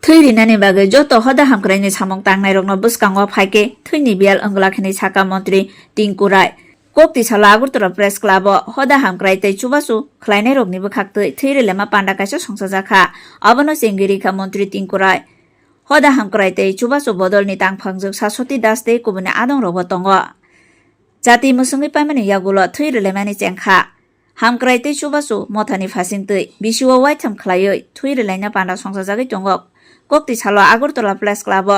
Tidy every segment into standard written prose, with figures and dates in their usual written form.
थैरिनानि बागै जत हदा हामक्राइनि सामं तांनाय रंनो बुस्कांगो फाइके थैनि बियाल अंगलाखिनि साका मन्त्री टिंकु राय कोक्ति साला आगरतला प्रेस क्लाब हदा हामक्राइ तै चुबासु खलाइनाय रगनि बखाक्तै थैरिलेमा पान्डा काइसा संसाजाखा अबनो सेंगिरिखा मन्त्री टिंकु राय हदा हामक्राइ तै चुबासु बदलनि तांफांजों सासति दास तै कुबुनि आदं रगो तंगो जाति मुसुंगि पाइमानि यागुलो थैरिलेमानि चेंखा हामक्राइ तै चुबासु मथानि फासिंतै बिसिवा वाइथाम खलायै थैरिलाइना पान्डा संसाजागै तंगो कोक्ति सालो आगरतला प्रेस क्लाब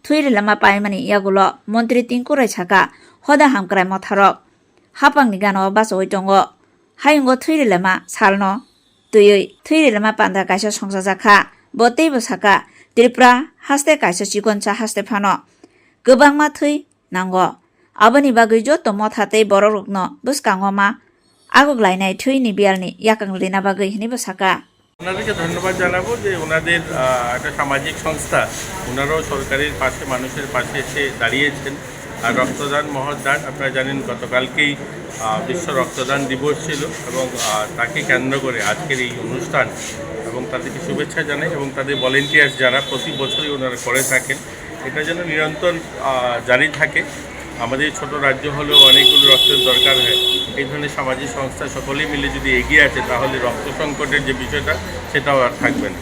थैरिलामा पाइमानि यागुलो मन्त्री टिंकु राय साका हदा हामक्राइ मथारक हापांनि गानो बासोय तंगो हायंगो थैरिलामा सालनो तयै थैरिलामा पान्डा काइसा संसाजाखा बतैबो साका त्रिपुरा हास्ते काइसा चिकनसा हास्ते फानो गोबांमा थै नांगो आबनि बागै जत मथातै बररकनो बुस्कांगोमा आगुगलायनाय थैनि बियालनि याकांलिना बागै हिनिबो साका ওনাদেরকে ধন্যবাদ জানাবো যে ওনাদের একটা সামাজিক সংস্থা ওনারাও সরকারের পাশে মানুষের পাশে এসে দাঁড়িয়েছেন আর রক্তদান মহৎদান আপনারা জানেন গতকালকেই বিশ্ব রক্তদান দিবস ছিল এবং তাকে কেন্দ্র করে আজকের এই অনুষ্ঠান এবং তাদেরকে শুভেচ্ছা জানাই এবং তাদের ভলেন্টিয়ার্স যারা প্রতি বছরই ওনারা করে থাকেন এটা যেন নিরন্তর জারি থাকে। আমাদের ছোট রাজ্য হলেও অনেকগুলো রক্তের দরকার হয়, এই ধরনের সামাজিক সংস্থা সকলেই মিলে যদি এগিয়ে আছে তাহলে রক্ত সংকটের যে বিষয়টা সেটাও আর থাকবে না।